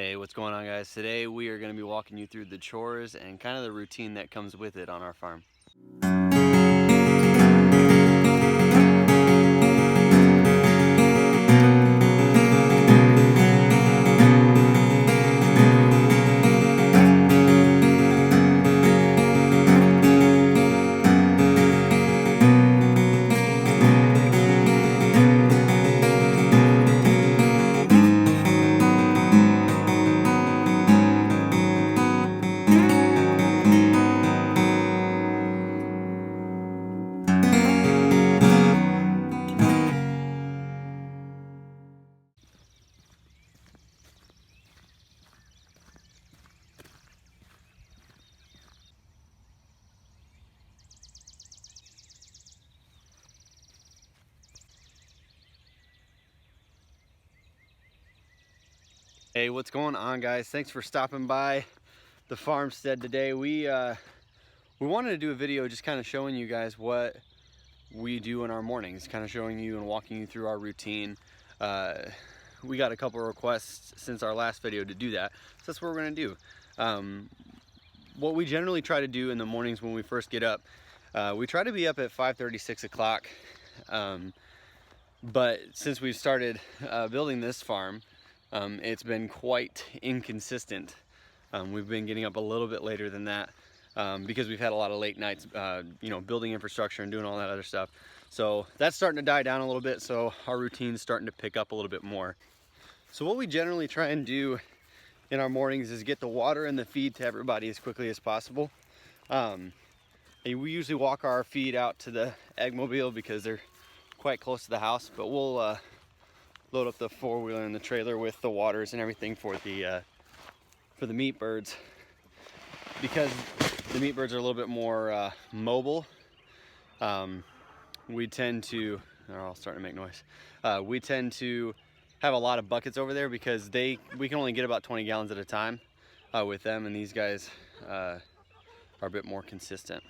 Hey, what's going on, guys? Today we are going to be walking you through the chores and kind of the routine that comes with it on our farm. Hey, what's going on, guys? Thanks for stopping by the farmstead today. We wanted to do a video just kind of showing you guys what we do in our mornings, kind of showing you and walking you through our routine. We got a couple of requests since our last video to do that, so that's what we're going to do. What we generally try to do in the mornings when we first get up, we try to be up at 5:30, 6 o'clock. But since we've started building this farm, it's been quite inconsistent. We've been getting up a little bit later than that because we've had a lot of late nights, building infrastructure and doing all that other stuff. So that's starting to die down a little bit, so our routine's starting to pick up a little bit more. So what we generally try and do in our mornings is get the water and the feed to everybody as quickly as possible. We usually walk our feed out to the eggmobile because they're quite close to the house, but we'll load up the four-wheeler and the trailer with the waters and everything for the meat birds, because the meat birds are a little bit more mobile. We tend to, they're all starting to make noise. We tend to have a lot of buckets over there because we can only get about 20 gallons at a time with them, and these guys are a bit more consistent.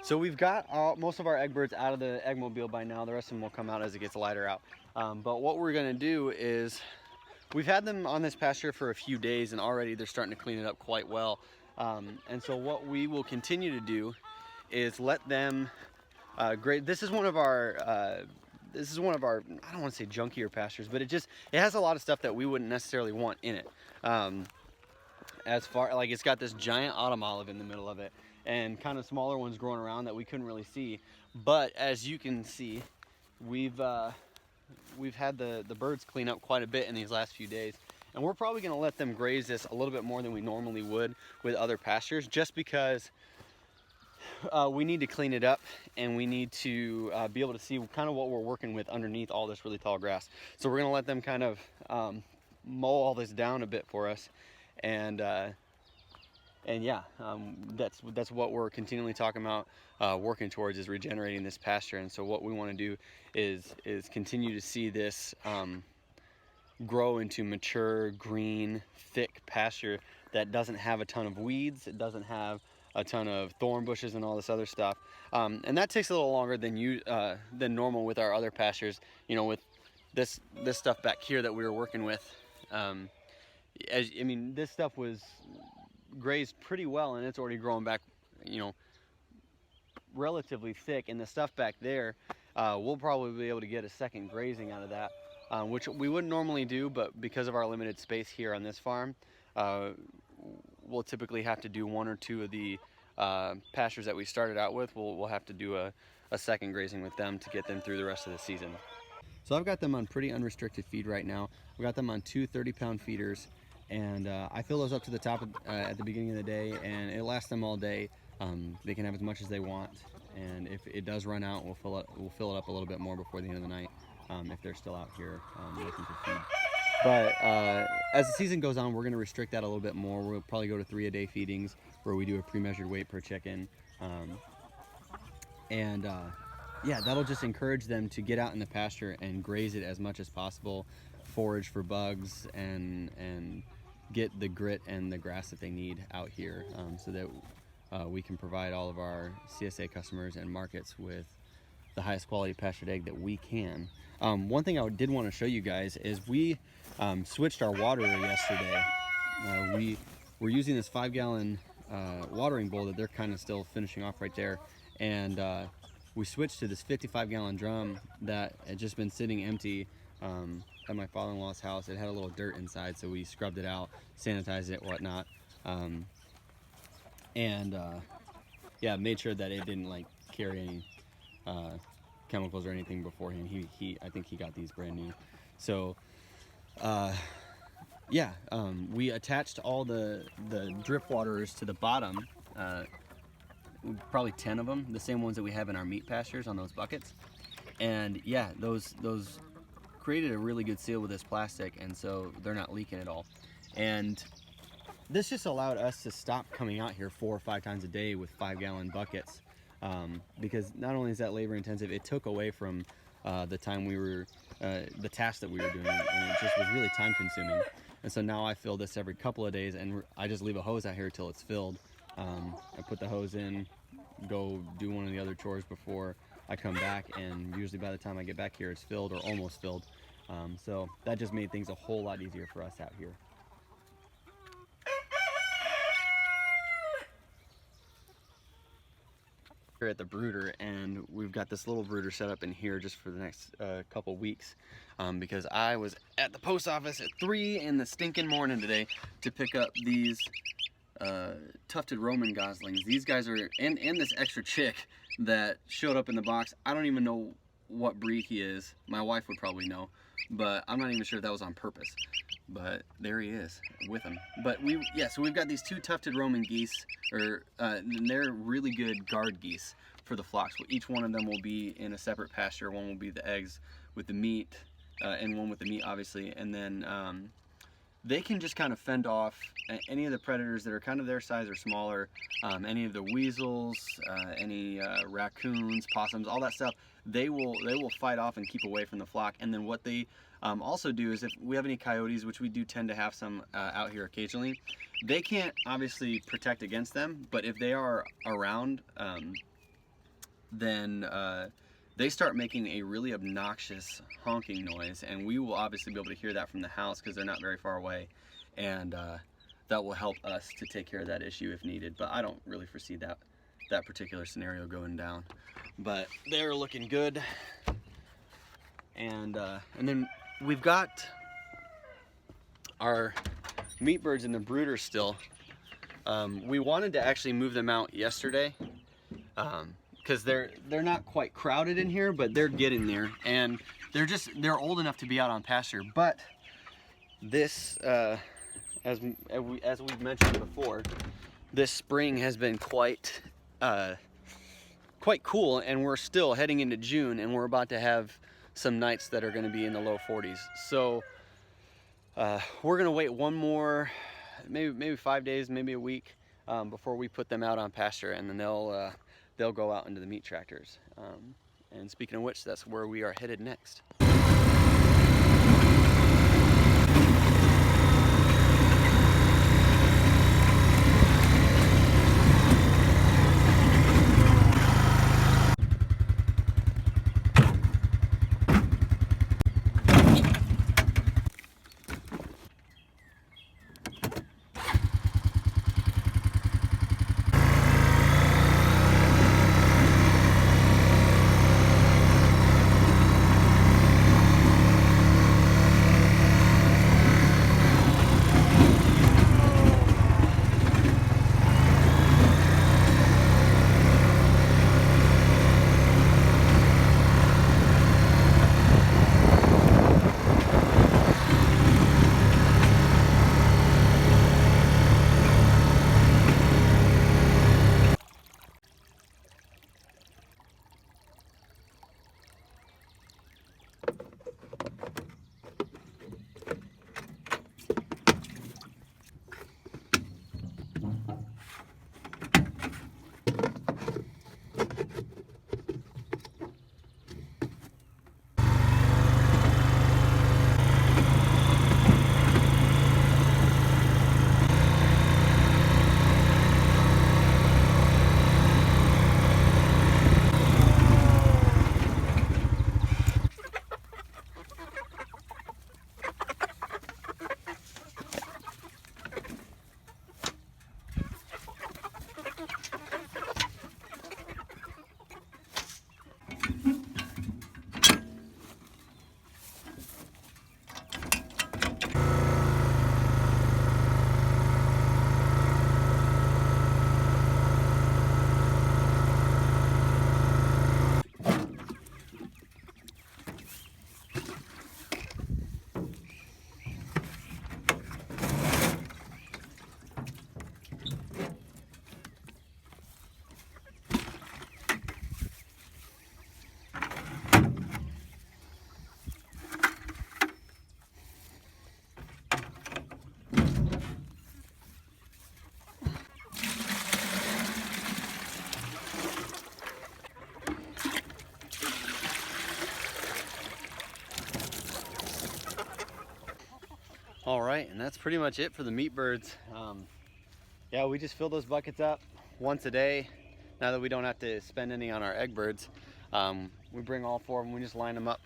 So we've got most of our egg birds out of the eggmobile by now. The rest of them will come out as it gets lighter out. But what we're gonna do is, we've had them on this pasture for a few days and already they're starting to clean it up quite well. And so what we will continue to do is let them graze. This is one of our, I don't want to say junkier pastures, but it has a lot of stuff that we wouldn't necessarily want in it. It's got this giant autumn olive in the middle of it, and kind of smaller ones growing around that we couldn't really see. But as you can see, we've had the birds clean up quite a bit in these last few days, and we're probably going to let them graze this a little bit more than we normally would with other pastures, just because we need to clean it up and we need to be able to see kind of what we're working with underneath all this really tall grass. So we're going to let them kind of mow all this down a bit for us, and yeah, that's what we're continually talking about, working towards, is regenerating this pasture. And so what we want to do is continue to see this grow into mature, green, thick pasture that doesn't have a ton of weeds. It doesn't have a ton of thorn bushes and all this other stuff. And that takes a little longer than normal with our other pastures. With this stuff back here that we were working with. This stuff was grazed pretty well and it's already growing back, relatively thick, and the stuff back there, we'll probably be able to get a second grazing out of that, which we wouldn't normally do, but because of our limited space here on this farm, we'll typically have to do one or two of the pastures that we started out with. We'll have to do a second grazing with them to get them through the rest of the season. So I've got them on pretty unrestricted feed right now. I've got them on two 30-pound feeders, and I fill those up to the top at the beginning of the day, and it lasts them all day. They can have as much as they want, and if it does run out, we'll fill it up a little bit more before the end of the night, if they're still out here looking for feed. But as the season goes on, we're going to restrict that a little bit more. We'll probably go to 3-a-day feedings, where we do a pre-measured weight per chicken. Yeah, that'll just encourage them to get out in the pasture and graze it as much as possible, forage for bugs, and get the grit and the grass that they need out here, so that we can provide all of our CSA customers and markets with the highest quality pastured egg that we can. One thing I did want to show you guys is we switched our waterer yesterday. We were using this 5-gallon watering bowl that they're kind of still finishing off right there, and we switched to this 55-gallon drum that had just been sitting empty at my father-in-law's house. It had a little dirt inside, so we scrubbed it out, sanitized it, whatnot, yeah, made sure that it didn't like carry any chemicals or anything beforehand. I think he got these brand new. So yeah, we attached all the drip waterers to the bottom, probably 10 of them, the same ones that we have in our meat pastures on those buckets. And yeah, those created a really good seal with this plastic, and so they're not leaking at all. And this just allowed us to stop coming out here 4 or 5 times a day with 5-gallon buckets, because not only is that labor intensive, it took away from the time we were, the task that we were doing, and it just was really time consuming. And so now I fill this every couple of days, and I just leave a hose out here till it's filled. I put the hose in, go do one of the other chores before I come back, and usually by the time I get back here it's filled or almost filled. So that just made things a whole lot easier for us out here. Here at the brooder, and we've got this little brooder set up in here just for the next couple weeks, because I was at the post office at 3 in the stinking morning today to pick up these tufted Roman goslings. These guys are, and this extra chick that showed up in the box. I don't even know what breed he is. My wife would probably know, but I'm not even sure if that was on purpose. But there he is with him. But so we've got these 2 tufted Roman geese, and they're really good guard geese for the flocks. Each one of them will be in a separate pasture. One will be the eggs with the meat, and one with the meat, obviously. And then they can just kind of fend off any of the predators that are kind of their size or smaller, any of the weasels, any raccoons, possums, all that stuff. They will fight off and keep away from the flock. And then what they also do is, if we have any coyotes, which we do tend to have some out here occasionally, they can't obviously protect against them, but if they are around, then they start making a really obnoxious honking noise, and we will obviously be able to hear that from the house because they're not very far away, and that will help us to take care of that issue if needed. But I don't really foresee that particular scenario going down. But they're looking good, and then we've got our meat birds in the brooder still. We wanted to actually move them out yesterday, because they're not quite crowded in here, but they're getting there, and they're old enough to be out on pasture. But this, as we've mentioned before, this spring has been quite cool, and we're still heading into June, and we're about to have some nights that are going to be in the low 40s. So we're going to wait one more, maybe 5 days, maybe a week, before we put them out on pasture, and then they'll go out into the meat tractors. And speaking of which, that's where we are headed next. All right, and that's pretty much it for the meat birds. Yeah, we just fill those buckets up once a day. Now that we don't have to spend any on our egg birds, we bring all 4 of them, we just line them up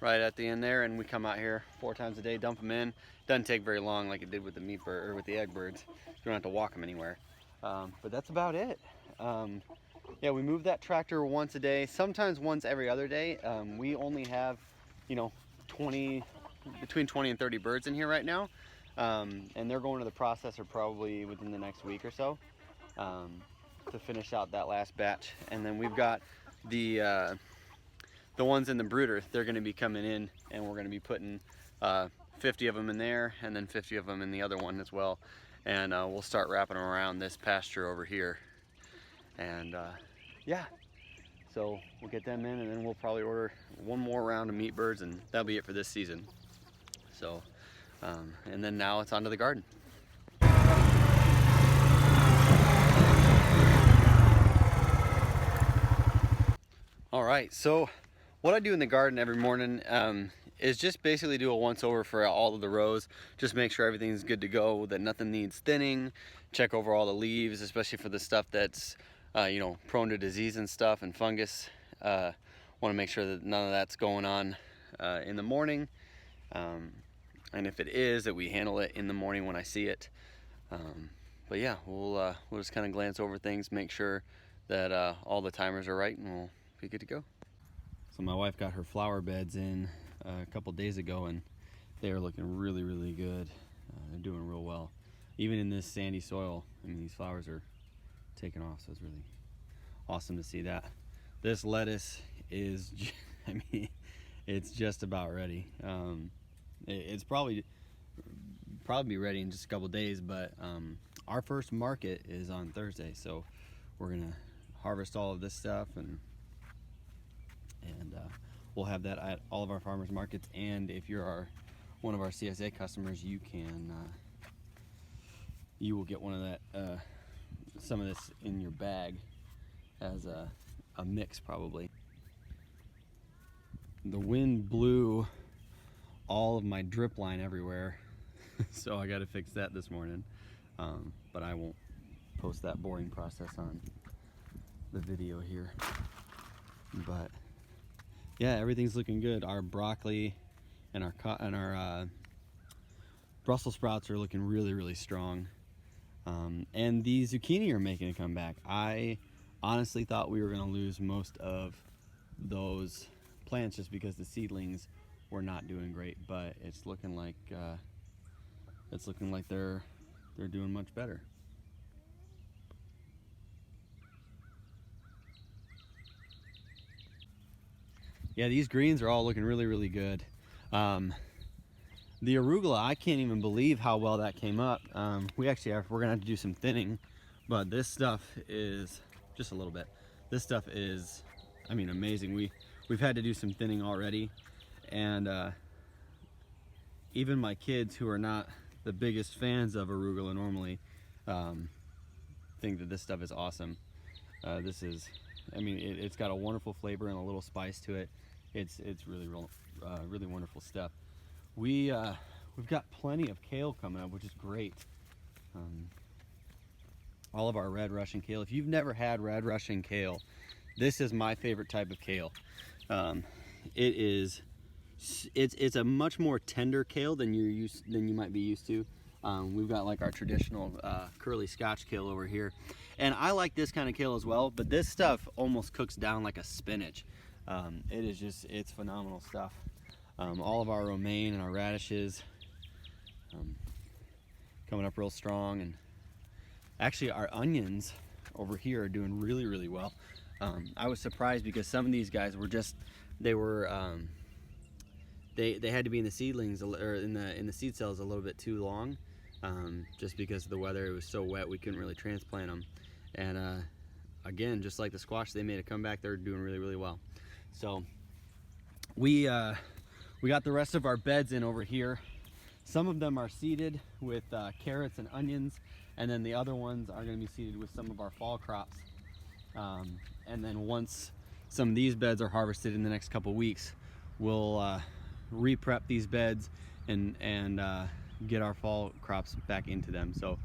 right at the end there, and we come out here 4 times a day, dump them in. Doesn't take very long like it did with the meat bird or with the egg birds. You don't have to walk them anywhere. But that's about it. Yeah, we move that tractor once a day, sometimes once every other day. We only have, you know, between 20 and 30 birds in here right now. And they're going to the processor probably within the next week or so, to finish out that last batch. And then we've got the ones in the brooder. They're going to be coming in, and we're going to be putting 50 of them in there, and then 50 of them in the other one as well. And we'll start wrapping them around this pasture over here. And yeah, so we'll get them in, and then we'll probably order 1 more round of meat birds, and that'll be it for this season. So, and then now it's onto the garden. All right, so what I do in the garden every morning is just basically do a once over for all of the rows. Just make sure everything's good to go, that nothing needs thinning. Check over all the leaves, especially for the stuff that's you know, prone to disease and stuff and fungus. Want to make sure that none of that's going on in the morning. And if it is, that we handle it in the morning when I see it. But yeah, we'll just kind of glance over things, make sure that all the timers are right, and we'll be good to go. So my wife got her flower beds in a couple days ago, and they are looking really, really good. They're doing real well. Even in this sandy soil, I mean, these flowers are taking off, so it's really awesome to see that. This lettuce is, I mean, it's just about ready. It's probably be ready in just a couple days, but our first market is on Thursday, so we're gonna harvest all of this stuff, and we'll have that at all of our farmers markets. And if you're one of our CSA customers, you will get one of that some of this in your bag as a mix, probably. The wind blew all of my drip line everywhere, so I got to fix that this morning. But I won't post that boring process on the video here. But yeah, everything's looking good. Our broccoli and our Brussels sprouts are looking really, really strong. And the zucchini are making a comeback. I honestly thought we were going to lose most of those plants just because the seedlings were not doing great, but it's looking like they're doing much better. Yeah, these greens are all looking really, really good. The arugula, I can't even believe how well that came up. We're gonna have to do some thinning, but this stuff is just a little bit. This stuff is, I mean, amazing. We've had to do some thinning already, and even my kids, who are not the biggest fans of arugula normally, think that this stuff is awesome. This is, I mean, it's got a wonderful flavor and a little spice to it. It's really really wonderful stuff. We've got plenty of kale coming up, which is great. All of our red Russian kale. If you've never had red Russian kale, this is my favorite type of kale. It's a much more tender kale than you might be used to. We've got like our traditional curly Scotch kale over here, and I like this kind of kale as well. But this stuff almost cooks down like a spinach. It's phenomenal stuff. All of our romaine and our radishes coming up real strong, and actually our onions over here are doing really, really well. I was surprised because some of these guys were they had to be in the seedlings or in the seed cells a little bit too long, just because of the weather. It was so wet we couldn't really transplant them. And again, just like the squash, they made a comeback. They're doing really, really well. So we got the rest of our beds in over here. Some of them are seeded with carrots and onions, and then the other ones are going to be seeded with some of our fall crops. And then once some of these beds are harvested in the next couple weeks, we'll re-prep these beds and get our fall crops back into them. So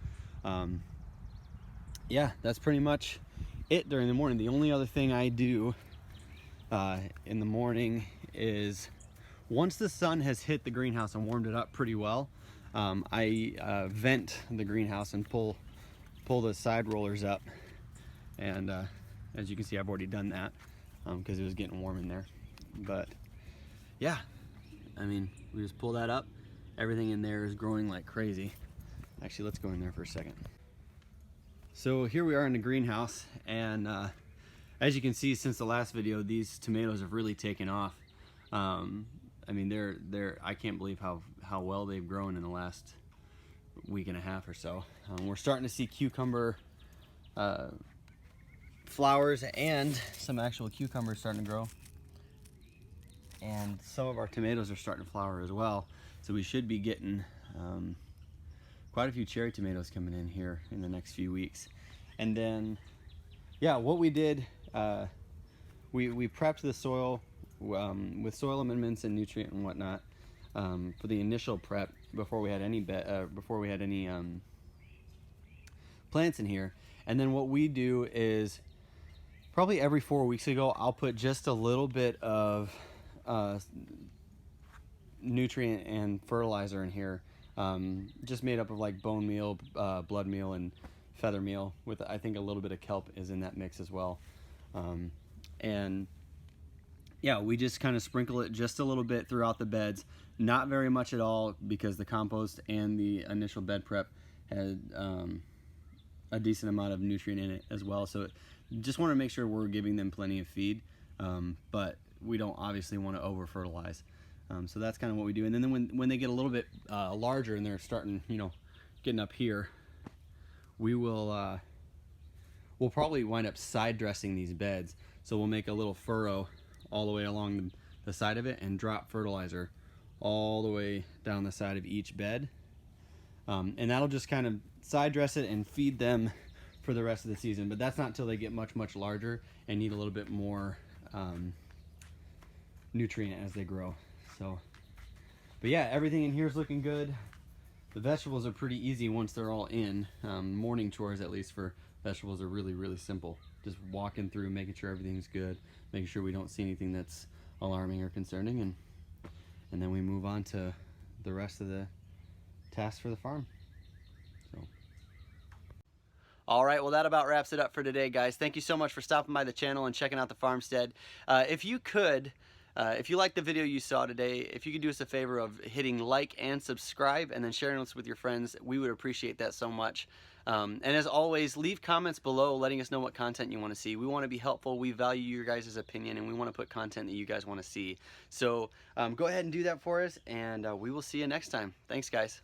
yeah, that's pretty much it during the morning. The only other thing I do in the morning is, once the sun has hit the greenhouse and warmed it up pretty well, I vent the greenhouse and pull the side rollers up. And as you can see, I've already done that because it was getting warm in there. But yeah, I mean, we just pull that up. Everything in there is growing like crazy. Actually, let's go in there for a second. So here we are in the greenhouse, and as you can see, since the last video, these tomatoes have really taken off. I mean, I can't believe how well they've grown in the last week and a half or so. We're starting to see cucumber flowers and some actual cucumbers starting to grow. And some of our tomatoes are starting to flower as well. So we should be getting quite a few cherry tomatoes coming in here in the next few weeks. And then, yeah, what we did, we prepped the soil with soil amendments and nutrient and whatnot for the initial prep before we had any plants in here. And then what we do is, probably every 4 weeks ago, I'll put just a little bit of nutrient and fertilizer in here, just made up of like bone meal, blood meal, and feather meal, with I think a little bit of kelp is in that mix as well. And yeah, we just kind of sprinkle it just a little bit throughout the beds, not very much at all, because the compost and the initial bed prep had a decent amount of nutrient in it as well. So just want to make sure we're giving them plenty of feed, but we don't obviously want to over fertilize. So that's kind of what we do. And then when they get a little bit larger and they're starting, getting up here, we'll probably wind up side dressing these beds. So we'll make a little furrow all the way along the side of it and drop fertilizer all the way down the side of each bed. And that'll just kind of side dress it and feed them for the rest of the season. But that's not until they get much, much larger and need a little bit more nutrient as they grow. So, but yeah, everything in here is looking good. The vegetables are pretty easy once they're all in. Morning chores, at least for vegetables, are really, really simple. Just walking through, making sure everything's good, making sure we don't see anything that's alarming or concerning, and then we move on to the rest of the tasks for the farm. So. All right, well, that about wraps it up for today, guys. Thank you so much for stopping by the channel and checking out the farmstead. If you could, if you liked the video you saw today, if you could do us a favor of hitting like and subscribe and then sharing this with your friends, we would appreciate that so much. And as always, leave comments below letting us know what content you want to see. We want to be helpful. We value your guys' opinion, and we want to put content that you guys want to see. So go ahead and do that for us, and we will see you next time. Thanks, guys.